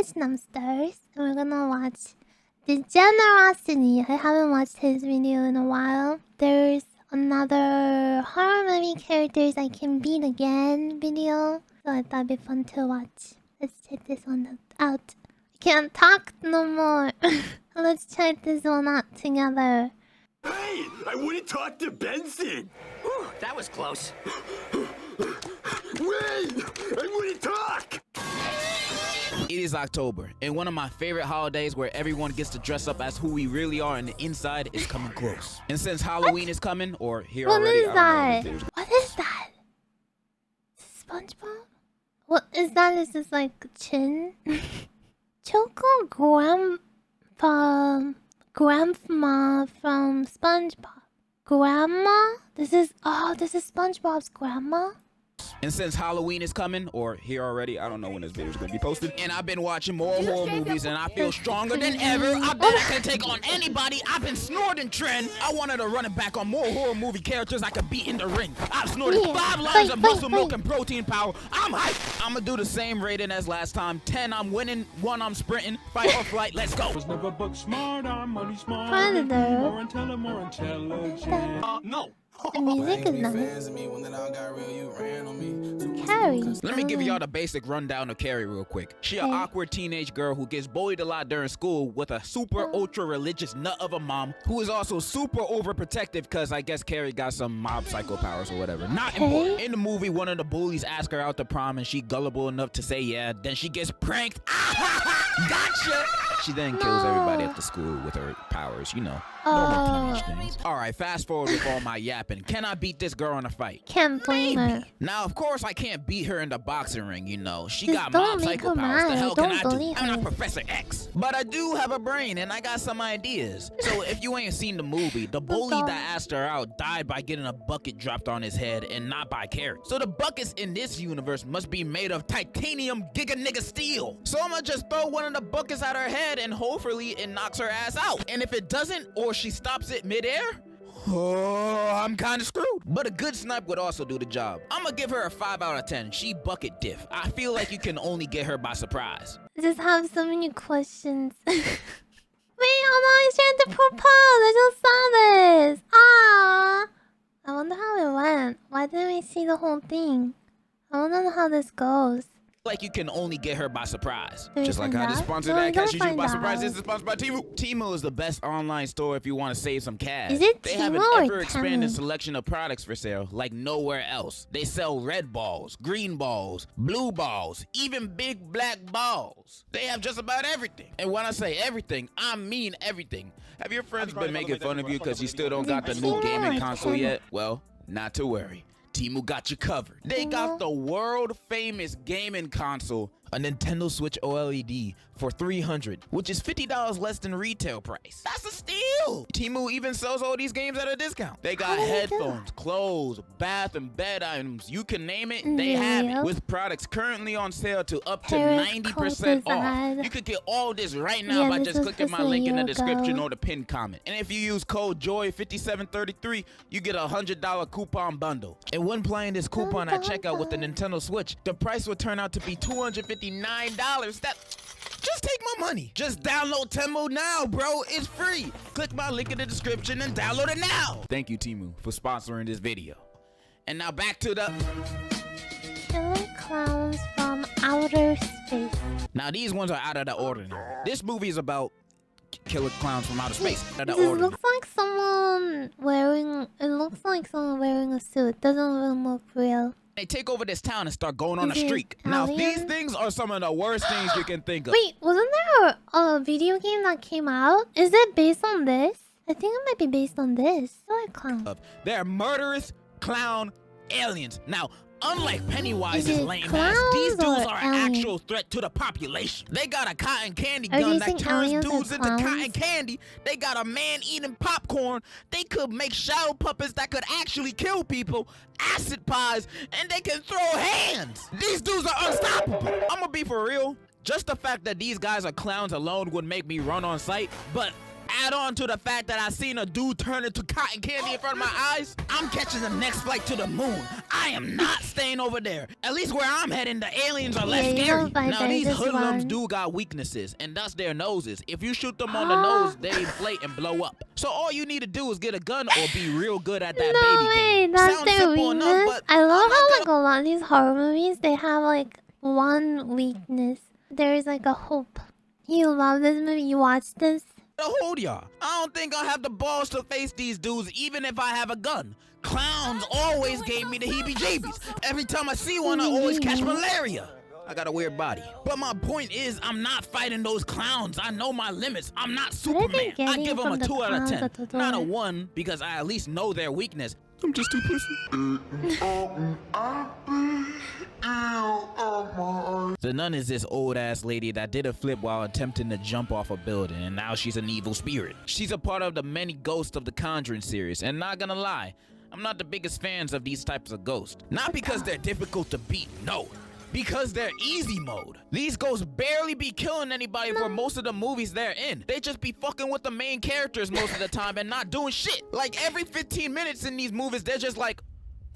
it's Numsters, and we're gonna watch DEGENEROSITY. I haven't watched his video in a while. There's another horror movie characters I can beat again video, so I thought it'd be fun to watch. Let's check this one out. I can't talk no more. Let's check this one out together. Hey, I wouldn't talk to Benson. Whew, that was close. Wait, I wouldn't talk. It is October, and one of my favorite holidays where everyone gets to dress up as who we really are and the inside is coming close. And since Halloween is coming, or here What already, is that? What is that? Is it SpongeBob? What is that? Is this like chin? Choco Grandma from SpongeBob. Grandma? This is SpongeBob's grandma? And since Halloween is coming, or here already, I don't know when this video is going to be posted, and I've been watching more horror movies and I feel stronger than ever. I bet I can take on anybody. I've been snorting trend. I wanted to run it back on more horror movie characters I could beat in the ring. I've snorted 5 lines of muscle milk and protein power. I'm hyped. I'm going to do the same rating as last time. 10, I'm winning. 1, I'm sprinting. Fight or flight, let's go. Never book smart, I'm money smart. Predator. More intelligent. No. The music is nice. Carrie. Let me give y'all the basic rundown of Carrie real quick. She an awkward teenage girl who gets bullied a lot during school with a super ultra religious nut of a mom who is also super overprotective because I guess Carrie got some mob psycho powers or whatever. Not important. In the movie, one of the bullies asks her out to prom and she gullible enough to say yeah. Then she gets pranked. Gotcha! She then kills everybody at the school with her powers, you know. Normal teenage things. Alright, fast forward with all my yapping. Can I beat this girl in a fight? Can't blame her. Now, of course, I can't beat her in the boxing ring, you know. She Just got don't mob make psycho her powers. The mad. hell can Don't I do? bully I'm not her. Professor X. But I do have a brain, and I got some ideas. So if you ain't seen the movie, the bully that asked her out died by getting a bucket dropped on his head and not by Carrie. So the buckets in this universe must be made of titanium giga nigga steel. So I'm gonna just throw one of the buckets at her head and hopefully it knocks her ass out. And if it doesn't, or she stops it midair, oh, I'm kind of screwed. But a good snipe would also do the job. I'm gonna give her a 5 out of 10. She bucket diff. I feel like you can only get her by surprise. I just have so many questions. Wait, oh no, he's trying to propose. I just saw this. Ah, I wonder how it went. Why didn't we see the whole thing? I wanna know how this goes. Like you can only get her by surprise. Do we Just like find how this out? sponsor No, that don't catches you find by surprise. out. This is sponsored by Temu. Temu is the best online store if you want to save some cash. Is it They have an Temu or ever-expanding Temu? selection of products for sale like nowhere else. They sell red balls, green balls, blue balls, even big black balls. They have just about everything. And when I say everything, I mean everything. Have your friends been making fun of you because you still don't got the new gaming console yet? Well, not to worry. Temu got you covered. They got the world famous gaming console, a Nintendo Switch OLED for $300, which is $50 less than retail price. That's a steal. Temu even sells all these games at a discount. They got headphones, clothes, bath and bed items. You can name it, they have it. With products currently on sale to up to 90% off. You could get all this right now by just clicking my link in the description or the pinned comment. And if you use code JOY5733, you get a $100 coupon bundle. And when playing this coupon at checkout with the Nintendo Switch, the price would turn out to be $259. Just take my money. Just download Temu now, bro. It's free. Click my link in the description and download it now. Thank you, Temu, for sponsoring this video. And now back to the Killer clowns from outer space. Now these ones are out of the ordinary. This movie is about killer clowns from outer space. Out of the This ordinary. looks like someone wearing. It looks like someone wearing a suit. Doesn't even look real. They take over this town and start going on a Is it streak. Now these alien? things are some of the worst things you can think of. Wait, wasn't there a video game that came out? Is it based on this? I think it might be based on this. Killer clown. They're murderous clown aliens. Now, unlike Pennywise's Is it lame ass, clowns these dudes or are an aliens? actual threat to the population. They got a cotton candy Are gun these that thing turns aliens dudes and into clowns? cotton candy. They got a man eating popcorn. They could make shadow puppets that could actually kill people, acid pies, and they can throw hands. These dudes are unstoppable. I'ma be for real. Just the fact that these guys are clowns alone would make me run on sight, but add on to the fact that I seen a dude turn into cotton candy in front of my eyes, I'm catching the next flight to the moon. I am not staying over there. At least where I'm heading, the aliens are less Yeah, you scary. don't fight Now there, these just hoodlums run. do got weaknesses, and that's their noses. If you shoot them on the nose, they inflate and blow up. So all you need to do is get a gun or be real good at that No baby way, game. that's Sounds their simple enough, weakness. but I love I'm not how gonna like a lot of these horror movies, they have like one weakness. There is like a hope. You love this movie? You watched this? hold y'all. I don't think I'll have the balls to face these dudes even if I have a gun. Clowns always gave me the heebie-jeebies. Every time I see one, I always catch malaria. I got a weird body. But my point is, I'm not fighting those clowns. I know my limits. I'm not What are they Superman. I getting give them a from the 2 out of clowns 10. at the Not a door? 1 because I at least know their weakness. I'm just too pussy. The nun is this old ass lady that did a flip while attempting to jump off a building, and now she's an evil spirit. She's a part of the many ghosts of the Conjuring series, and not gonna lie, I'm not the biggest fans of these types of ghosts. Not because they're difficult to beat, no. Because they're easy mode. These ghosts barely be killing anybody for most of the movies they're in. They just be fucking with the main characters most of the time and not doing shit. Like every 15 minutes in these movies, they're just like,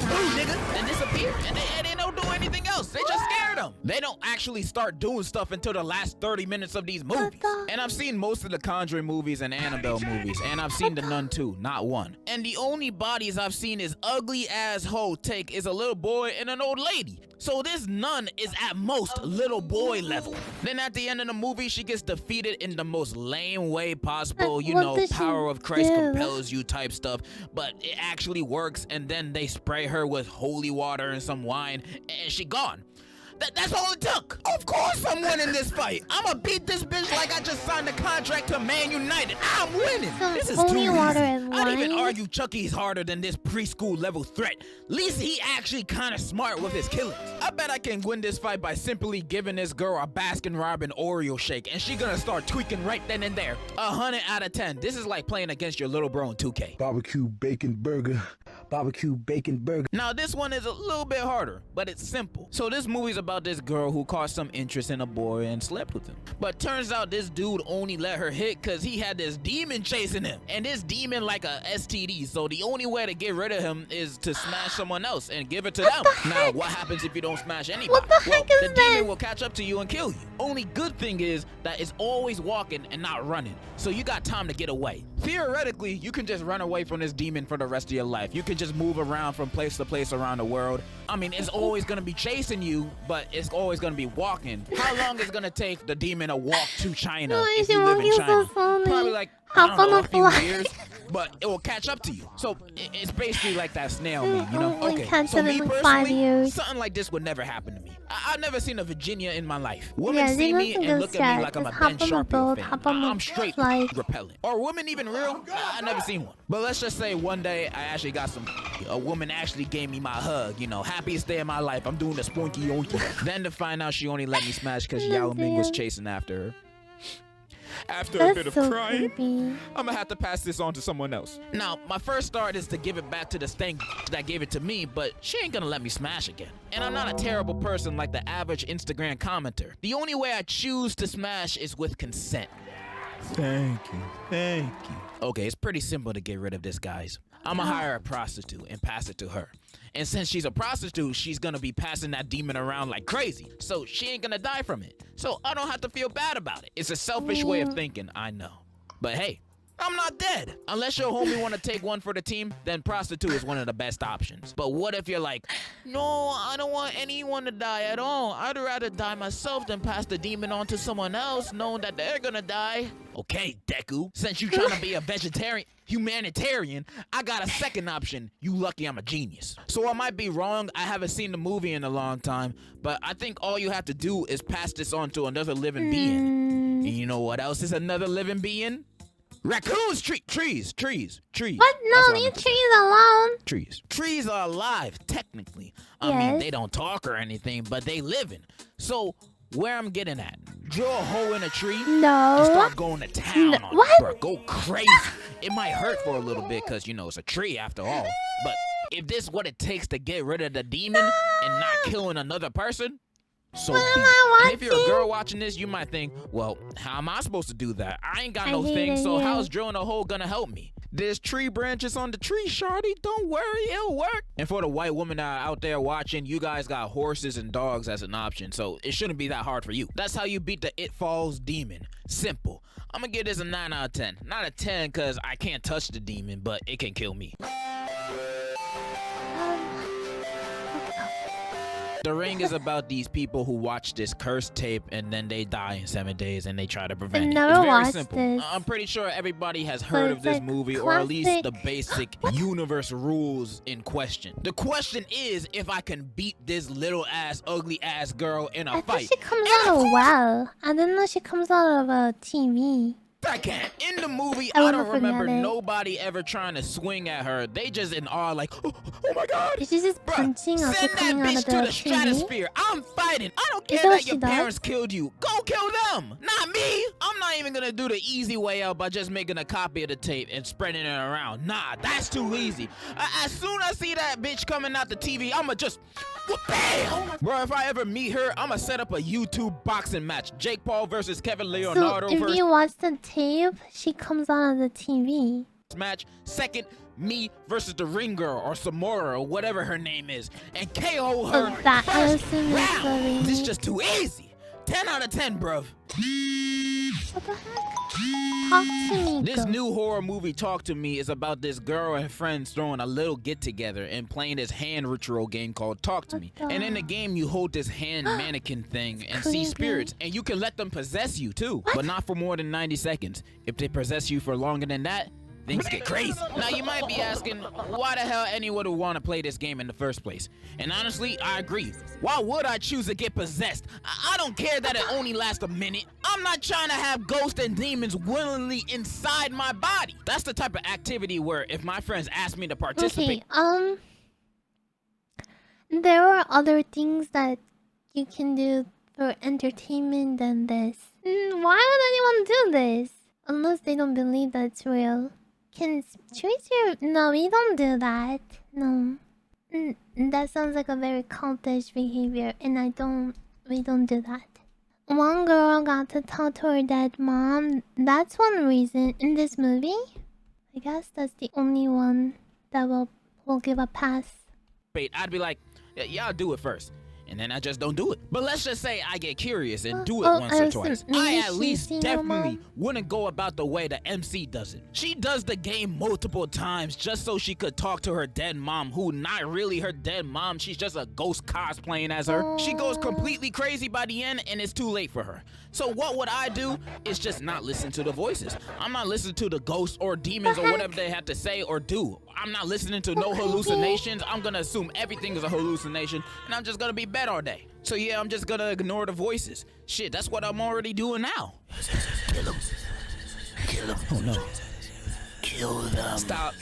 "Ooh, nigga," and disappear, and they don't do anything else. They just scare them. They don't actually start doing stuff until the last 30 minutes of these movies. And I've seen most of the Conjuring movies and Annabelle movies, and I've seen The Nun too, not one. And the only bodies I've seen is ugly ass hoe take is a little boy and an old lady. So this nun is at most little boy level. Then at the end of the movie, she gets defeated in the most lame way possible. You What know, did she power of Christ do? compels you type stuff, but it actually works, and then they spray her with holy water and some wine, and she gone. That's all it took. Of course I'm winning this fight. I'ma beat this bitch like I just signed a contract to Man United. I'm winning. Some This is holy too water easy. and I'd even wine? argue Chucky's harder than this preschool level threat. At least he actually kind of smart with his killings. I bet I can win this fight by simply giving this girl a Baskin-Robbins Oreo shake, and she gonna start tweaking right then and there. 100 out of 10. This is like playing against your little bro in 2K. Barbecue bacon burger. Barbecue bacon burger. Now this one is a little bit harder, but it's simple. So this movie's about this girl who caught some interest in a boy and slept with him. But turns out this dude only let her hit cause he had this demon chasing him. And this demon like a STD, so the only way to get rid of him is to smash someone else and give it to them. Now what happens if you don't smash anybody? What the heck is the demon this? will catch up to you and kill you. Only good thing is that it's always walking and not running, so you got time to get away. Theoretically, you can just run away from this demon for the rest of your life. You can just move around from place to place around the world. I mean, it's always gonna be chasing you, but it's always gonna be walking. How long is it gonna take the demon to walk to China Why if is she you live in walking so China? slowly? Probably like, Hop I don't know, on a a few fly. years. But it will catch up to you. So it's basically like that snail meme, you know? Only catch So up me in like 5 personally, years. something like this would never happen to me. I've never seen a Virginia in my life. Women Yeah, see they me don't and look at me just like I'm a hop Ben on the Sharpie boat, fan. hop on the I'm straight flight. repellent. Are women even real? I never seen one. But let's just say one day I actually got some. A woman actually gave me my hug. You know, happiest day of my life. I'm doing the spoinky yonky. Then to find out she only let me smash because Yao Ming was damn. chasing after her. After a That's bit of so crying, creepy. I'm gonna have to pass this on to someone else. Now, my first thought is to give it back to the stank that gave it to me, but she ain't gonna let me smash again. And I'm not a terrible person like the average Instagram commenter. The only way I choose to smash is with consent. Thank you. Okay, it's pretty simple to get rid of this, guys. I'ma hire a prostitute and pass it to her. And since she's a prostitute, she's gonna be passing that demon around like crazy. So she ain't gonna die from it. So I don't have to feel bad about it. It's a selfish way of thinking, I know. But hey, I'm not dead. Unless your homie wanna take one for the team, then prostitute is one of the best options. But what if you're like, no, I don't want anyone to die at all. I'd rather die myself than pass the demon on to someone else knowing that they're gonna die. Okay, Deku, since you trying to be a humanitarian, I got a second option. You lucky I'm a genius. So I might be wrong. I haven't seen the movie in a long time, but I think all you have to do is pass this on to another living being. And you know what else is another living being? Raccoons, trees. What? That's No, what I leave meant to say. trees alone. Trees are alive, technically. I mean, Yes. they don't talk or anything, but they living. So, where I'm getting at, draw a hole in a tree and No. start going to town on What? it, bro. Go crazy. It might hurt for a little bit because, you know, it's a tree after all. But if this is what it takes to get rid of the demon and not killing another person, So What am beat. I And if you're a watching? girl watching this, you might think, well, how am I supposed to do that? I ain't got I no hate thing, it so here. how's drilling a hole gonna help me? There's tree branches on the tree, shawty. Don't worry, it'll work. And for the white women that are out there watching, you guys got horses and dogs as an option, so it shouldn't be that hard for you. That's how you beat the It Falls demon. Simple. I'm gonna give this a 9 out of 10. Not a 10 because I can't touch the demon, but it can kill me. The Ring is about these people who watch this cursed tape and then they die in 7 days and they try to prevent it. never It's very watched simple. this. I'm pretty sure everybody has heard of it's this like movie or at least the classic- basic universe rules in question. The question is if I can beat this little ass, ugly ass girl in a I thought fight. she comes out of WoW. I didn't know she comes out of a TV. I can't. In the movie, I I wanna don't remember forget it. nobody ever trying to swing at her. They just in awe like, oh my god. Is she just Bruh, punching after send that coming out bitch of to the the TV? stratosphere. I'm fighting. I don't care that what that your she does? parents killed you. Go kill them, not me. I'm not even gonna do the easy way out by just making a copy of the tape and spreading it around. Nah, that's too easy. As soon as I see that bitch coming out the TV, I'ma just, bam! Bro, if I ever meet her, I'ma set up a YouTube boxing match. Jake Paul versus Kevin Leonardo So if versus you watch the tape, she comes out of the TV. match. Second, me versus the Ring Girl or Samora or whatever her name is, and KO her So that I first assume is the round. This remake. is just too easy. 10 out of 10, bruv. What the heck? Talk to me, This girl. new horror movie, Talk to Me, is about this girl and friends throwing a little get together and playing this hand ritual game called Talk to Me. What the- And in the game, you hold this hand mannequin thing and see creepy. spirits, and you can let them possess you too, but not for more than 90 seconds. If they possess you for longer than that, things get crazy. Now you might be asking, why the hell anyone would want to play this game in the first place? And honestly, I agree. Why would I choose to get possessed? I don't care that it only lasts a minute. I'm not trying to have ghosts and demons willingly inside my body. That's the type of activity where if my friends ask me to participate, Okay, there are other things that you can do for entertainment than this. Why would anyone do this? Unless they don't believe that it's real. Can choose your... No, we don't do that. No. That sounds like a very cultish behavior, and we don't do that. One girl got to talk to her dead mom. That's one reason in this movie. I guess that's the only one that will give a pass. I'd be like, y'all do it first. And then I just don't do it. But let's just say I get curious and do it Oh, once I or was twice. maybe I at she's least seen her definitely mom. wouldn't go about the way the MC does it. She does the game multiple times just so she could talk to her dead mom, who not really her dead mom. She's just a ghost cosplaying as her. She goes completely crazy by the end and it's too late for her. So what would I do is just not listen to the voices. I'm not listening to the ghosts or demons or whatever they have to say or do. I'm not listening to no hallucinations. I'm gonna assume everything is a hallucination and I'm just gonna be bed all day. So yeah, I'm just gonna ignore the voices. Shit, that's what I'm already doing now. Kill them. Kill them. Oh no. Kill them. Stop.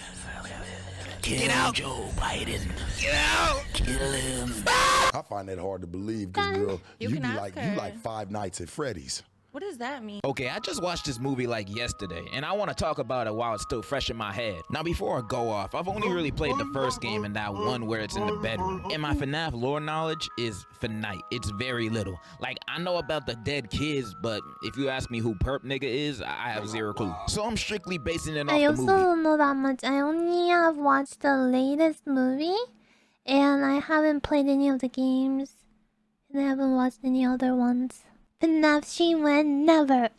Get out. Joe Biden. Get out. Kill him. I find that hard to believe because, girl, You you can be ask like her. you like Five Nights at Freddy's. What does that mean? Okay, I just watched this movie like yesterday, and I want to talk about it while it's still fresh in my head. Now, before I go off, I've only really played the first game and that one where it's in the bedroom. And my FNAF lore knowledge is finite. It's very little. Like, I know about the dead kids, but if you ask me who Perp Nigga is, I have zero clue. So I'm strictly basing it off I the also movie. don't know that much. I only have watched the latest movie, and I haven't played any of the games, and I haven't watched any other ones. FNAF, she went never.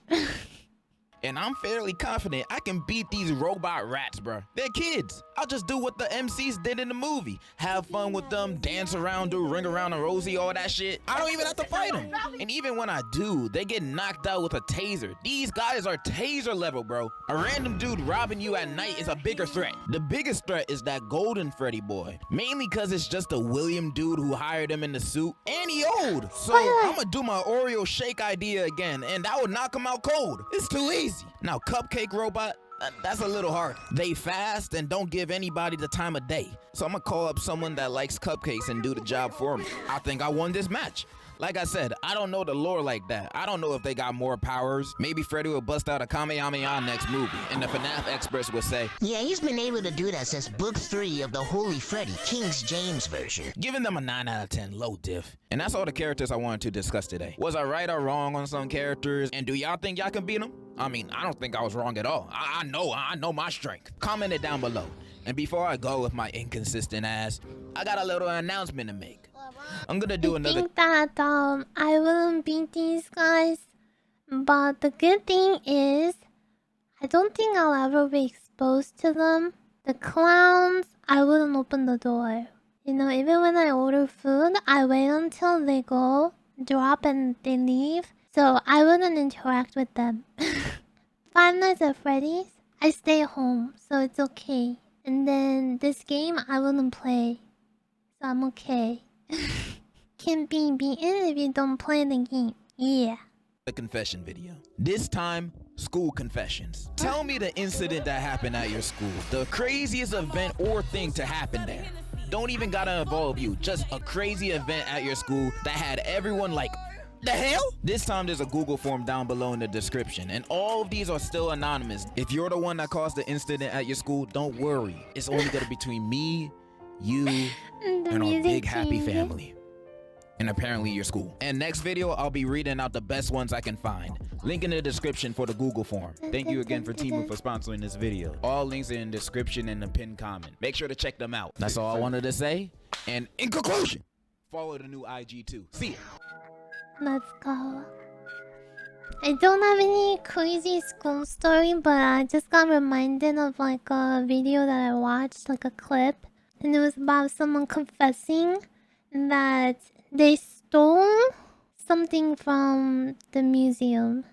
And I'm fairly confident I can beat these robot rats, bro. They're kids. I'll just do what the MCs did in the movie. Have fun with them, dance around, do ring around a Rosie, all that shit. I don't even have to fight them. And even when I do, they get knocked out with a taser. These guys are taser level, bro. A random dude robbing you at night is a bigger threat. The biggest threat is that golden Freddy boy. Mainly cause it's just a William dude who hired him in the suit. And he old. So I'm gonna do my Oreo shake idea again, and that would knock him out cold. It's too easy. Now, Cupcake Robot, that's a little hard. They fast and don't give anybody the time of day. So I'm gonna call up someone that likes cupcakes and do the job for me. I think I won this match. Like I said, I don't know the lore like that. I don't know if they got more powers. Maybe Freddy will bust out a Kamehameha next movie, and the FNAF experts would say, Yeah, he's been able to do that since book 3 of the Holy Freddy, King James version. giving them a 9 out of 10, low diff. And that's all the characters I wanted to discuss today. Was I right or wrong on some characters? And do y'all think y'all can beat them? I mean, I don't think I was wrong at all. I know my strength. Comment it down below. And before I go with my inconsistent ass, I got a little announcement to make. I'm gonna do I another. think that I wouldn't beat these guys, but the good thing is, I don't think I'll ever be exposed to them. The clowns, I wouldn't open the door. You know, even when I order food, I wait until they go, drop, and they leave. So I wouldn't interact with them. Five Nights at Freddy's, I stay home, so it's okay. And then this game, I wouldn't play, so I'm okay. Can be beaten if you don't play the game. Yeah. A confession video. This time, school confessions. Tell me the incident that happened at your school. The craziest event or thing to happen there. Don't even gotta involve you. Just a crazy event at your school that had everyone like, the hell? This time there's a Google form down below in the description, and all of these are still anonymous. If you're the one that caused the incident at your school, don't worry. It's only gonna be between me, you, and our big happy family. And apparently your school. And next video, I'll be reading out the best ones I can find. Link in the description for the Google form. Thank you again for Timu for sponsoring this video. All links are in the description and the pinned comment. Make sure to check them out. That's all I wanted to say. And in conclusion, follow the new IG too. See ya. Let's go. I don't have any crazy school story, but I just got reminded of like a video that I watched, like a clip. And it was about someone confessing that they stole something from the museum.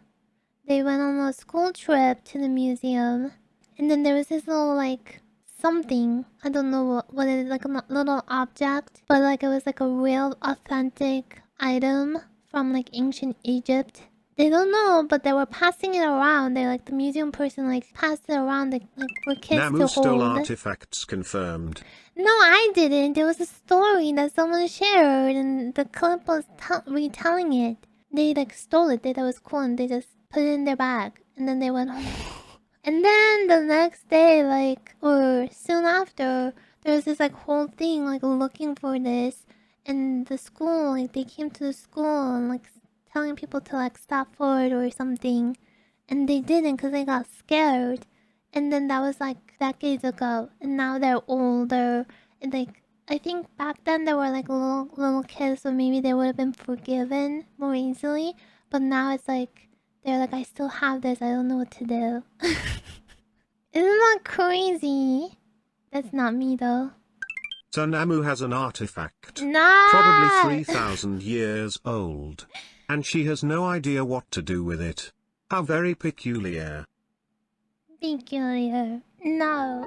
They went on a school trip to the museum, and then there was this little like something. I don't know what it is, like a little object, but like it was like a real authentic item from like ancient Egypt. They don't know, but they were passing it around. They like the museum person like passed it around like for kids Namu to stole hold. artifacts confirmed. No, I didn't. There was a story that someone shared, and the clip was retelling it. They like stole it. They thought it was cool, and they just put it in their bag, and then they went home. And then the next day, like or soon after, there was this like whole thing like looking for this, and the school like they came to the school and like telling people to like stop for it or something, and they didn't because they got scared. And then that was like decades ago, and now they're older. And like I think back then they were like little kids, so maybe they would have been forgiven more easily. But now it's like they're like, I still have this. I don't know what to do. Isn't that crazy? That's not me though. So Namu has an artifact, Nah. probably 3,000 years old, and she has no idea what to do with it. How very peculiar. Peculiar. No.